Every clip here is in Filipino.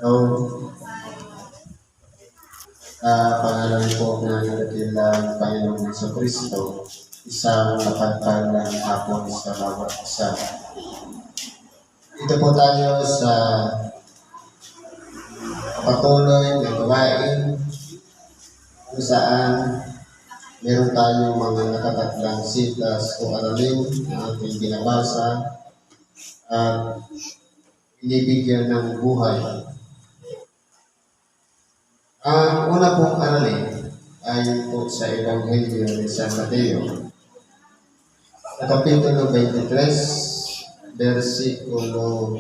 So, pangalan po ng dakilang Panginoong Jesucristo, isang mapagpalang hapon sa bawat isa. Dito po tayo sa patuloy na gawain kung saan meron tayong mga nakatatlang sitas o aralin na ating binabasa at binibigyan ng buhay. Ang una pong aralin ay po sa Ebanghelyo ni San Mateo, sa Kapitulo 23, versikulo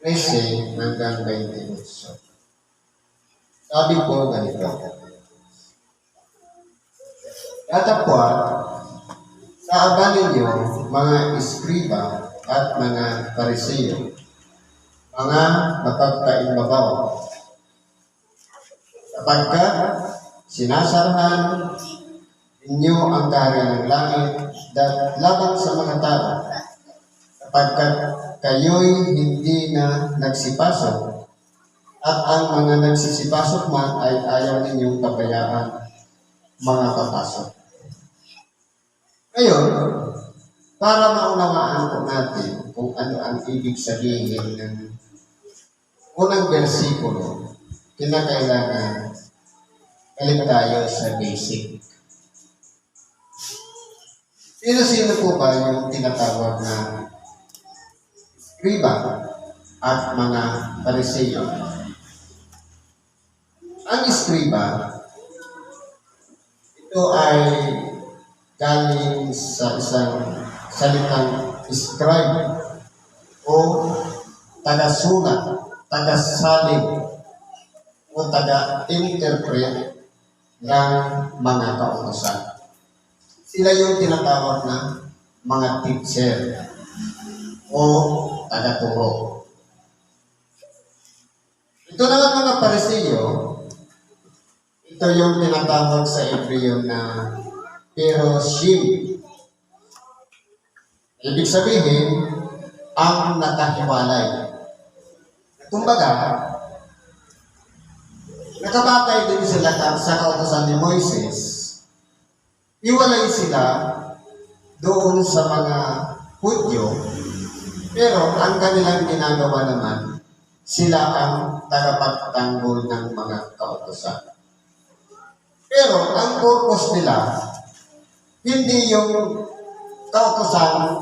13 hanggang 28. Sabi po ganito, "Datapwat, kaaban ninyo mga iskriba at mga Pariseo, mga mapagkaimbabaw, sapagkat sinasarahan ninyo ang kaharian ng langit labang sa mga tao, sapagkat kayo'y hindi na nagsipasok, at ang mga nagsisipasok man ay ayaw ninyong pabayaan mga papasok." Ngayon, para maunawaan po natin kung ano ang ibig sabihin ng unang bersikulo, kinakailangan balik tayo sa basic. Sino-sino po ba yung tinatawag na iskriba at mga Pariseo? Ang iskriba, ito ay galing sa isang salitang scribe o taga-sulat, taga-salin, o taga-interpret ng mga kautosan. Sila yung tinatawag na mga teacher o taga-turo. Ito naman mga Pariseo, ito yung tinatawag sa Hebreo na Peroshim. Ibig sabihin, ang nakahiwalay. Kumbaga, nakabatay din sila sa kautosan ni Moises. Iwalay sila doon sa mga Hudyo, pero ang kanilang ginagawa naman, sila ang tagapagtanggol ng mga kautosan. Pero ang purpose nila, hindi yung kautosan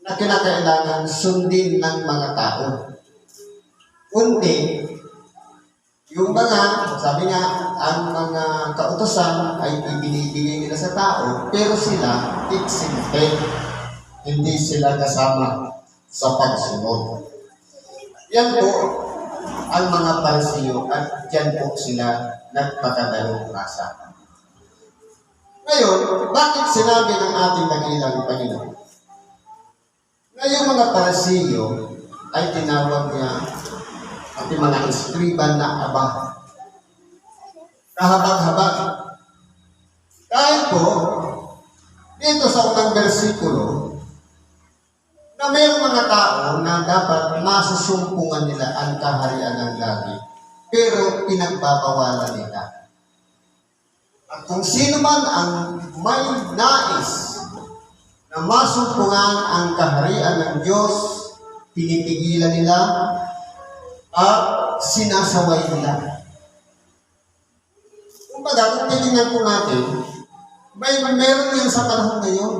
na kinakailangan sundin ng mga tao. Kundi, yung mga, sabi nga, ang mga kautosan ay ibinibigay nila sa tao, pero sila exempted. Hindi sila kasama sa pagsunod. Yan po ang mga Pariseo at yan po sila nagpakadalong rasa. Ngayon, bakit sinabi ng ating dakilang Panginoon na yung mga Pariseo ay tinawag niya at yung mga iskriba na abang? Kahabag-habag. Dahil po, dito sa unang bersikulo, na mayroong mga tao na dapat masusumpungan nila ang kaharian ng langit, pero pinagbabawalan nila. At kung sino man ang may nais na masumpungan ang kaharian ng Diyos, pinipigilan nila at sinasaway nila. Kumbaga, kung titingnan po natin, meron yan sa panahon ngayon.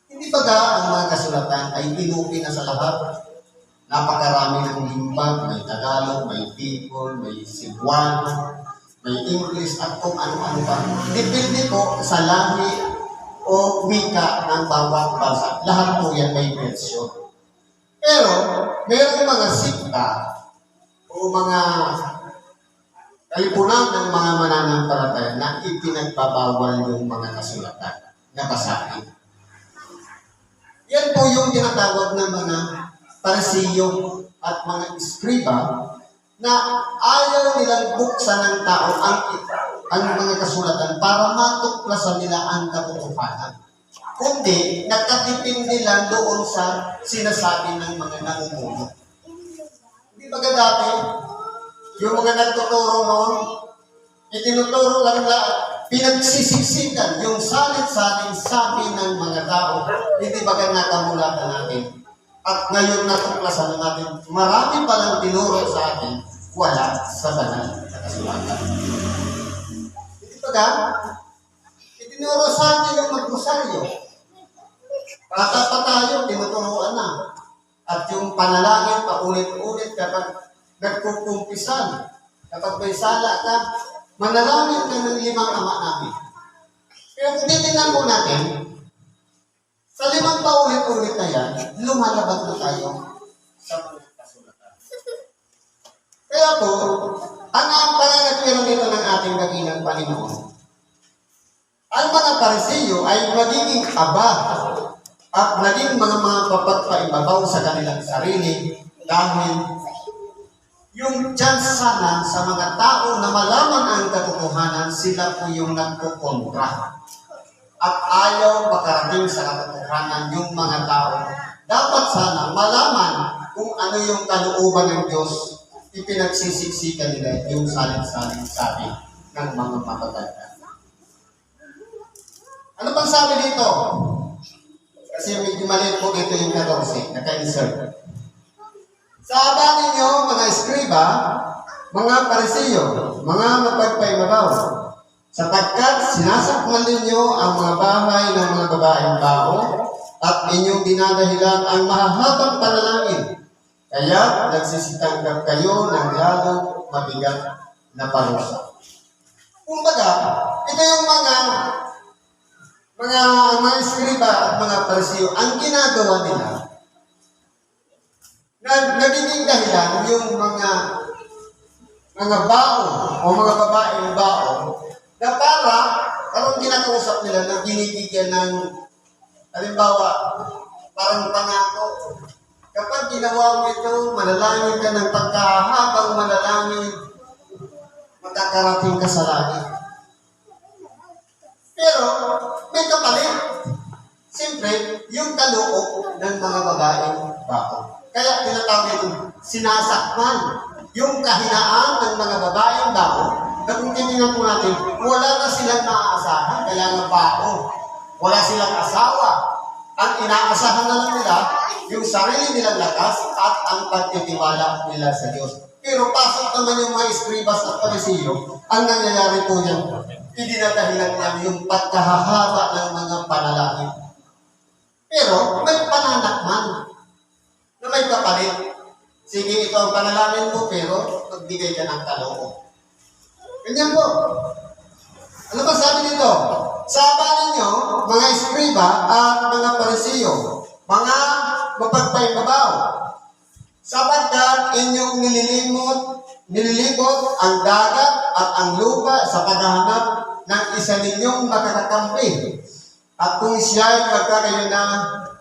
Hindi ba ang mga kasulatan ay inupi na sa lahat? Napakarami ng limbag, may Tagalog, may Bicol, may Cebuano, may English, at kung ano-ano pa. Depende po sa lahi o wika ng bawat bansa. Lahat po yan may version. Pero, mayroong mga sikta o mga kalipunan ng mga mananampalataya na ipinagbabawal yung mga kasulatan na basahin. Yan po yung tinatawag ng mga Pariseo at mga iskriba na ayaw nilang buksan ng tao ang mga kasulatan para matuklasan nila ang katotohanan. Kundi, nakatipin nila doon sa sinasabi ng mga namumuno. Hindi Hindi ba dati, yung mga nagtuturo noon, itinuturo lang na pinagsisiksikan yung salit-saling sabi ng mga tao. Hindi ba nakamulatan natin? At ngayon natuklasan natin, marami palang tinuro sa atin, wala sa banal na kasulatan. Hindi ba itinuro sa atin yung magrosaryo. Bata pa tayo, tinuturuan na. At yung panalangin, paulit-ulit kapag nagkukumpisan, kapag may sala ka, manalangin ka ng 5 ama namin. Pero kung titignan po natin, sa 5 paulit-ulit na yan, lumalabas na tayo sa mga kasulatan. Kaya po, ang pangangatwiran dito ng ating dakilang Panginoon, ang mga Pariseo ay magiging aba at naging mga papagpaibabaw sa kanilang sarili dahil yung tsansanan sa mga tao na malaman ang katotohanan, sila po yung nagkukontra. At ayaw makarating sa katotohanan yung mga tao. Dapat sana malaman kung ano yung kalooban ng Diyos, ipinagsisiksikan nila yung saling-saling sabi ng mga matatanda. Ano pang sabi dito? Kasi medyo maliit po dito yung 14, naka-insert. Sabi ninyo, mga eskriba, mga Pariseo, mga mapagpaibabaw, sapagkat sinasakmal ninyo ang mga bahay ng mga babaeng bao at inyong dinadahilan ang mahahabang panalangin. Kaya nagsisitangkap kayo ng lalong mabigat na parusa. Kumbaga, ito yung mga eskriba at mga Pariseo, ang ginagawa nila, nagiging dahilan yung mga baon o mga babaeng baon na parang kinakausap nila na binibigyan ng, halimbawa, parang pangako. Kapag ginawa mo ito, manalangin ka ng pagkahabang manalangin, makakarating ka sa langit. Pero, may kapalit. Siyempre, yung kaloob ng mga babaeng baon. Kaya tinatawag ito, sinasakman yung kahinaan ng mga babaeng bao na kung titingnan po natin, wala na silang maaasahan, kaya nga bao. Wala silang asawa. Ang inaasahan na lang nila, yung sarili nilang lakas at ang pagtitiwala nila sa Diyos. Pero pasok naman yung mga eskribas at Pariseo, ang nangyayari po yan, idinadahilan niya yung pagkahahaba ng mga panalangin. Pero may pananakman na may kapalit. Sige, ito ang panalangin mo, pero magbigay ka ng kaloob. Ganyan po. Ano ba sabi dito? Sabi ninyo, mga eskriba at mga Pariseo, mga mapagpaibabaw, sapagkat inyong nililibot ang dagat at ang lupa sa paghahanap ng isa ninyong makakakampi. At kung siya ay magkakayo na,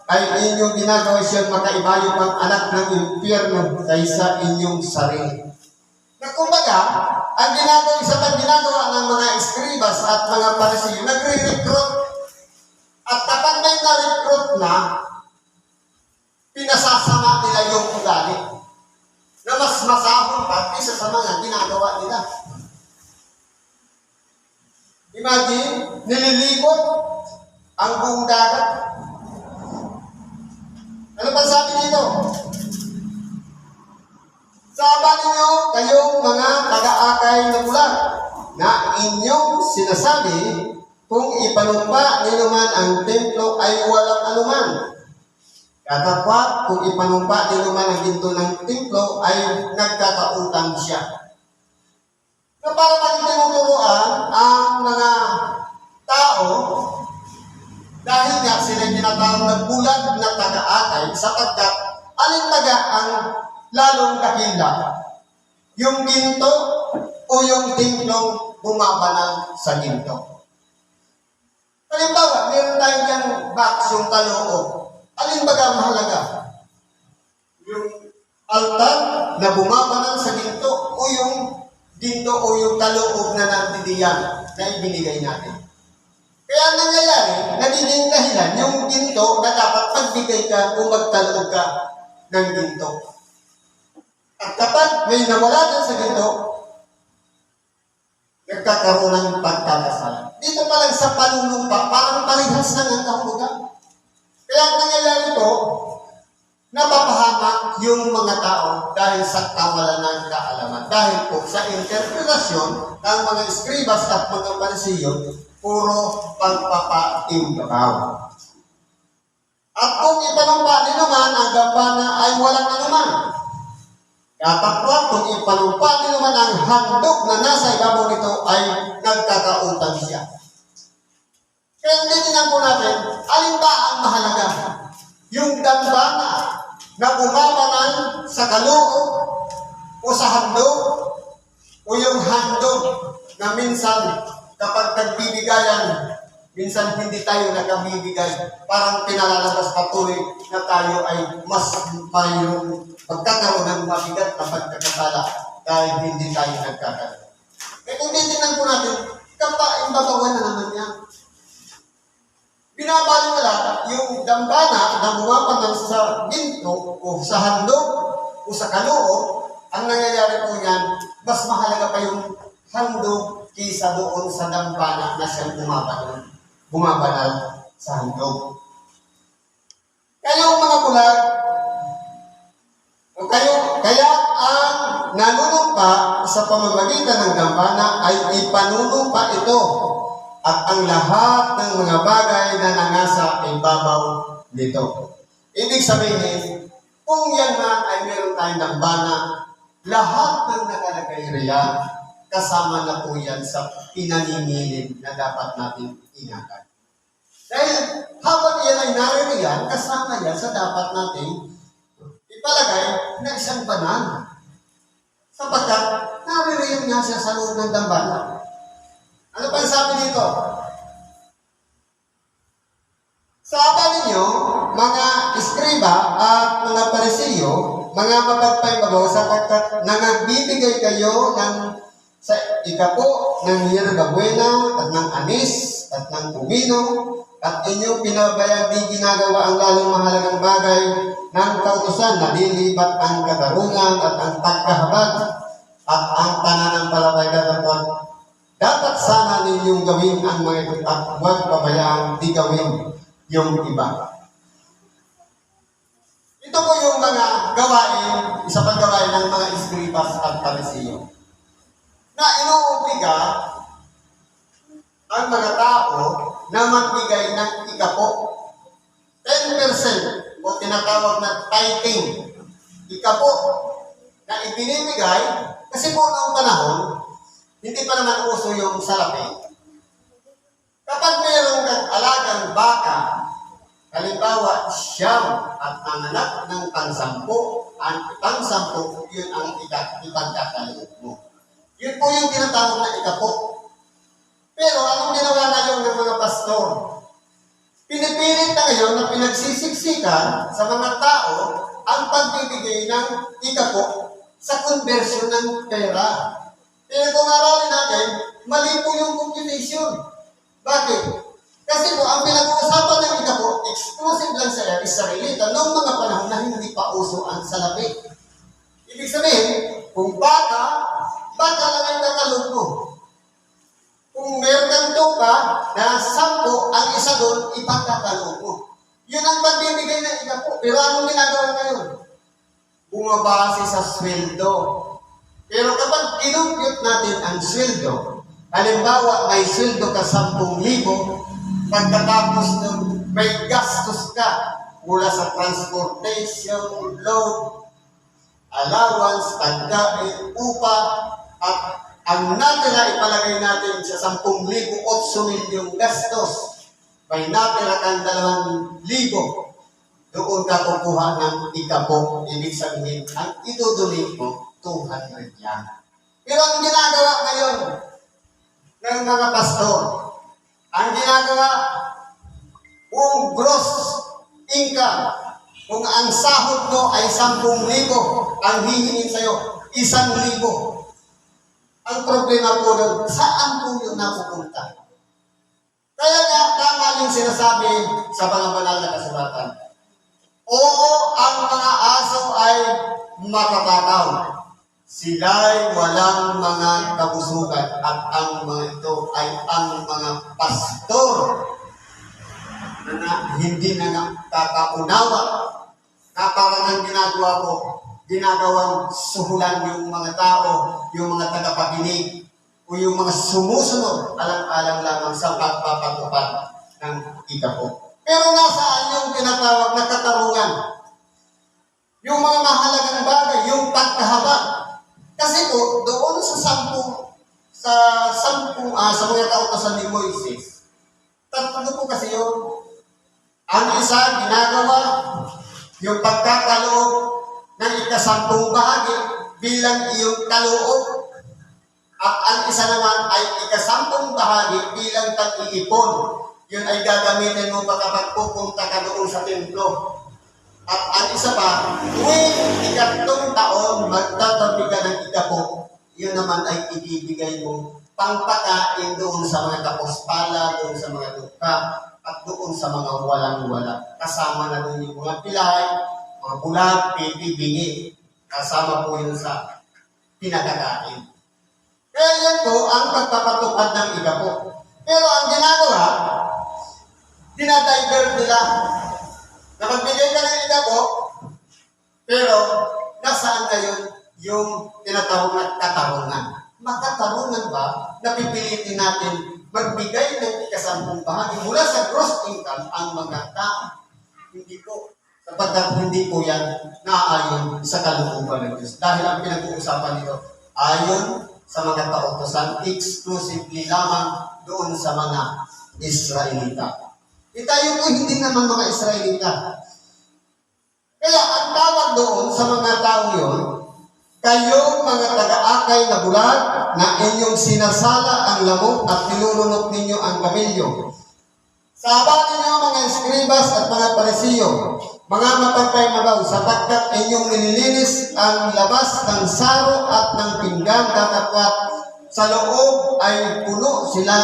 ay inyong ginagawa siya makaibayo pang anak ng impyerno kaysa inyong sarili. Na kumbaga, ang ginagawa ng mga eskribas at mga Pariseo, nagre-recruit. At kapag may na-recruit na, pinasasama nila yung ugali na mas masahol pa kaysa sa mga ginagawa nila. Imagine, nililibot ang buong dagat. Ano pa sabi dito? Sabi ninyo, kayong mga taga-akay na bulag, na inyong sinasabi, kung ipanumpa ninyo man ang templo ay walang anuman. Katapwat, kung ipanumpa ninyo man ang ginto ng templo ay nagkakautang siya. Na para maging tinuturuan ang mga tao, dahil nga sila tinatawag na bulag na taga-akay, sapagkat alin taga ang lalong dakila, yung ginto o yung timplong bumabanal sa ginto. Halimbawa, meron tayong dyan box yung kaloob. Alin baga mahalaga? Yung altar na bumabanal sa ginto o yung ginto o yung kaloob na nandidiyan na ibinigay natin. Kaya nangyayari, nagiging dahilan yung ginto na dapat magbigay ka o magkaloob ka ng ginto. At At kapag may nawala dyan sa ginto, nagkakaroon ng pagkakasala. Dito pa lang sa panunumpa, parang parehas na ng kahulugan. Kaya ang nangyayari ito, napapahamak yung mga tao dahil sa kawalan ng kaalaman. Dahil po sa interpretasyon ng mga eskribas at mga parisiyo, puro pagpapaimbabaw. At kung ipanumpa ni naman ang gambana ay walang anuman. Kapag kung ipanumpa ni naman ang handog na nasa ibabaw nito ay nagkakautang siya. Kaya tinitingnan po natin, alin ba ang mahalaga? Yung dambana na bumabanal sa kaloob o sa handog o yung handog na minsan kapag nagbibigayan, minsan hindi tayo nagkabibigay. Parang pinalalabas patuloy na tayo ay mas mayroong pagkakaroon ng mabigat na pagkakasala dahil hindi tayo nagkakaroon. Eh kung titignan po natin, kapaimbabawan na naman yan. Binabaliwala yung dambana na bumabanal sa ginto o sa handog o sa kaloob, ang nangyayari po yan, mas mahalaga pa yung handog kaysa doon sa dambana na siyang bumabanal sa handog. Kayo mga bulag, kaya ang nanunumpa sa pamamagitan ng dambana ay ipanunumpa ito at ang lahat ng mga bagay na nangasa ay babaw nito. Ibig sabihin, kung yan man ay meron tayong dambana, lahat ng nakalagay riyan, kasama na po yan sa pinaningilin na dapat natin ingatan. Dahil habang yan ay naririyan, kasama yan sa dapat natin ipalagay na isang banal. Sapagkat naririyan nga siya sa loob ng dambana. Ano pa sabi dito? Sabi ninyo, mga iskriba at mga parisiyo, mga mapagpaibabaw sapagkat nangagbibigay kayo ng sa ikapo ng hierba buena at ng anis at ng kumino at inyong pinabayang di ginagawa ang lalong mahalagang bagay ng kautusan na lilipat ang katarungan at ang pagkahabag at ang pananampalataya dapat sana ninyong gawin ang mga ito at huwag pabayaang di gawin yung iba. Ito po yung mga gawain, isa pang gawain ng mga eskribas at parisiyo na inuubliga ang mga tao na magbigay ng ikapo. 10% o tinatawag na tithing. Ikapo na ibinibigay kasi po noong panahon, hindi pa naman uso yung salapi. Kapag mayroong alagang baka, halimbawa siyam at nanganak ng pangsampo, ang pangsampo, yun ang ipagkakaloob mo. Yun po yung tinatawag na ikapo. Pero anong ginawa ngayon ng mga pastor? Pinipilit na ngayon na pinagsisiksikan sa mga tao ang pagbibigay ng ikapo sa conversion ng pera. Kaya kung aralin natin, mali po yung computation. Bakit? Kasi po, ang pinag-uusapan ng ikapo, exclusive lang sa Israelita noong mga panahon na hindi pa uso ang salapi. Ibig sabihin, kung baka lang ang kakalog mo. Kung meron kang tupa na 10, ang isa doon, ipagkakalog mo. Yun ang pagbibigay ng ikapo. Pero anong ginagawa ngayon? Bumabase sa sweldo. Pero kapag kinumpute natin ang sweldo, halimbawa may sweldo ka 10,000, pagkatapos nun may gastos ka mula sa transportation, load, allowance, pagkain, upa, at ang natira ipalagay natin sa 10,000, 8,000 yung gastos. May natira kang 2,000, doon ka kukuha ng ikapo. Ibig sabihin, ang idudulin mo, 200 yan. Pero ang ginagawa ngayon ng mga pastor, ang ginagawa, kung gross income, kung ang sahod mo ay 10,000, ang hihingin sa'yo, 1,000. Ang problema po doon, saan po yun napupunta? Kaya nga, tama yung sinasabi sa mga banal na kasulatan. Oo, ang mga aso ay matatakaw. sila'y walang mga kabusugan at ang mga ito ay ang mga pastor na hindi na nakakaunawa na parang ang ginagawa ko, ginagawang suhulan yung mga tao, yung mga tagapakinig, o yung mga sumusunod, alang-alang lamang sa pagpapatupad ng ikapo. Pero nasaan yung tinatawag na katarungan? Yung mga mahalagang bagay, yung pagkahabag. Kasi po, doon sa mga kautosan ni Moises, tatlo po kasi yun. Ang isa, ginagawa, yung pagkakaloob ng ikasampung bahagi bilang iyong kaloob. At ang isa naman ay ikasampung bahagi bilang tag-iipon. Yun ay gagamitin mo kapag pupunta ka doon sa templo. At ang isa pa, tuwing ikatlong taon, magtatabi ka ng ikapo, yun naman ay ibibigay mo pangpakain doon sa mga kapospala, doon sa mga duka, at doon sa mga walang-wala. Kasama na doon yung mga pilay, mga bulag, pipi, bingi. Kasama po yun sa pinagkakain. Kaya yan po ang pagpapatupad ng ikapo. Pero ang ginagawa, dinadivert nila. Napagbigay ka ng ikapo, pero nasaan ngayon yung tinatawag na katarungan? Makatarungan ba na pipilitin natin magbigay ng ikasampung bahagi mula sa gross income ang mga tao? Hindi po. Sapagkat hindi po yan naayon sa kalooban ng Diyos. Dahil ang pinag-uusapan nito, ayon sa mga kautosan, exclusively lamang doon sa mga Israelita. Tayo po hindi naman mga Israelita. Kaya ang tawag doon sa mga tao yun, kayo mga taga-akay na bulag na inyong sinasala ang lamok at nilulunok ninyo ang kamilyo. Sabatin niyo mga eskribas at mga parisiyo, mga mapagpaymabaw, sapagkat inyong nililinis ang labas ng saro at ng pinggan datapwat sa loob ay puno sila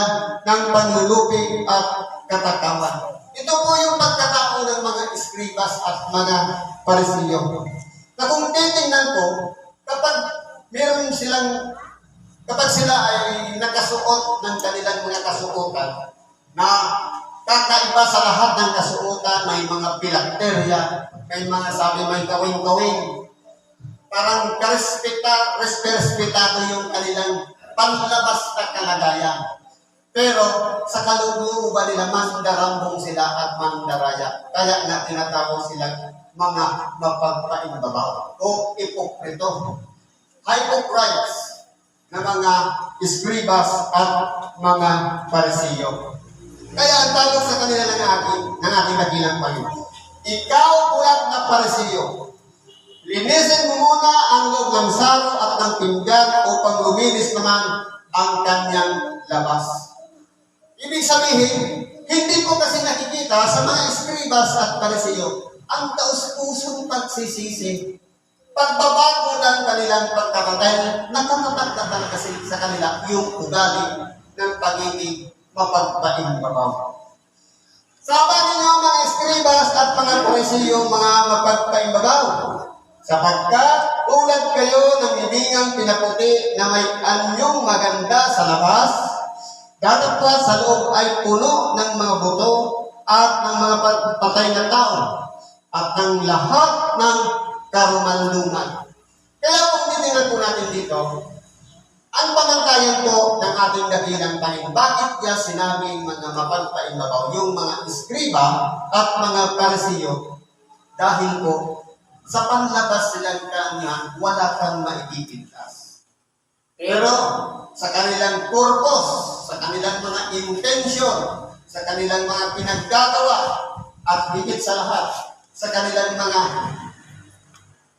ng panlulupi at katakawan. Ito po yung pagkatao ng mga eskribas at mga parisiyo. Na kung titingnan po, kapag sila ay nakasuot ng kanilang mga kasuotan, na kakaiba sa lahat ng kasuotan, may mga pilakterya, may mga sabi may kawing-kawing. Parang respetado yung kanilang panlabas na kalagayan. Pero sa kalooban nila, mandarambong sila at mandaraya. Kaya nga tinatawag silang mga mapagpaimbabaw o ipokrito. Hypocrites na mga eskribas at mga parisiyo. Kaya ang tawag sa kanila ng ating kabilang payo, ikaw ulat na parisiyo, linisin mo muna ang loob ng saro at ng pinggan upang luminis naman ang kanyang labas. Ibig sabihin, hindi ko kasi nakikita sa mga eskribas at parisiyo ang taus-pusong pagsisisi. Pagbabago ng kanilang pagkakatay, nakamatak na talaga sa kanila yung ugali ng pagiging mapagpaimbabaw. Sabatin niyo mga eskribas at mga parisiyo, mga mapagpaimbabaw, sapagkat tulad kayo ng ibingang pinaputi na may anyong maganda sa labas, datapwat sa loob ay puno ng mga buto at ng mga patay na tao at ng lahat ng karumalungan. Kaya kung titingnan po natin dito, ang pamantayan po ng ating dakilang tanim, bakit niya sinabing mga mapagpaimbabaw, yung mga eskriba at mga parisiyo, dahil po sa panlabas nilang kanya, wala kang maipipintas. Pero sa kanilang purpose, sa kanilang mga intention, sa kanilang mga pinaggagawa, at higit sa lahat, sa kanilang mga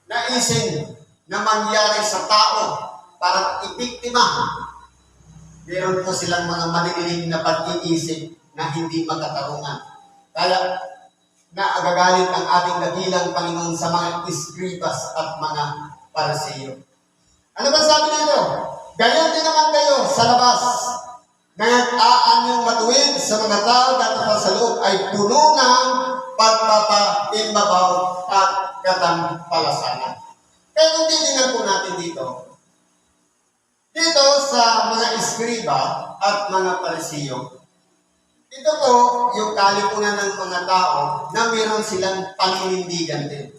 naisin na mangyari sa tao para ibiktima, meron po silang mga malililing na pag-iisip na hindi makatarungan. Kaya naagagalit ang ating dakilang Panginoon sa mga eskribas at mga parisiyo. Ano ba sabi nito? Gayon din naman kayo sa labas, nag-aanyong matuwid sa mga tao at sa loob ay puno ng pagpapaimbabaw at katampalasanan. Kaya kung titingnan po natin dito, Dito sa mga eskriba at mga parisiyo, ito po yung kalipunan ng mga tao na meron silang paninindigan din.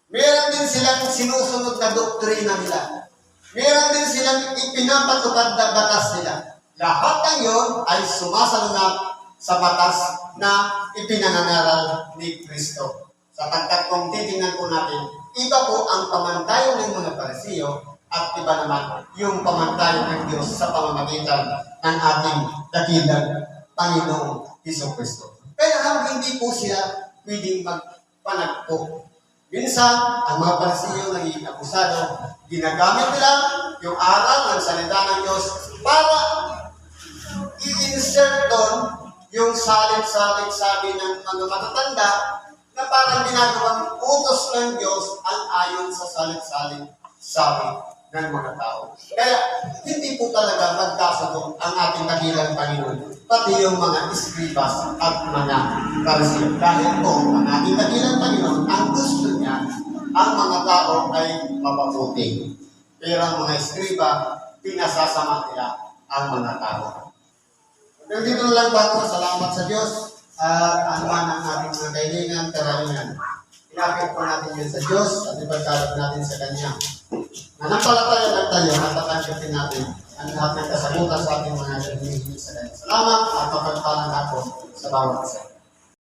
Meron din silang sinusunod na doktrina nila. Meron din silang ipinapatupad na batas nila. Lahat ng yon ay sumasalungat sa batas na ipinangangaral ni Kristo. Sapagkat kung titingnan po natin, iba po ang pamantayan ng mga parisiyo at iba naman yung pamantayan ng Diyos sa pamamagitan ng ating dakilang Panginoong Hesus-Kristo. Kaya hindi po sila pwedeng magpanagpo. Minsan, ang mga parisiyo naging akusado, ginagamit nila yung aral ng salita ng Diyos para i-insert doon yung salit-salit sabi ng mga matatanda na parang ginagawang utos ng Diyos ang ayon sa salit-salit sabi ng mga tao. Kaya hindi po talaga magkasundo ang ating dakilang Panginoon, pati yung mga eskribas at mga parisiyo. Dahil po, ang ating dakilang Panginoon, ang gusto niya, ang mga tao ay mapabuti. Pero ang mga eskriba, pinasasama nila ang mga tao. Pero dito na lang ba ito, salamat sa Diyos at ano man ang ating mga kailangan, karalingan. Inapit po natin yun sa Diyos at ipagkalap natin sa Kanya. Nanampalataya lang tayo at tatanggapin natin ang lahat ng kasagutan sa ating mga hinihingi sa Kanya. Salamat at mapagpalang ako sa bawat isa.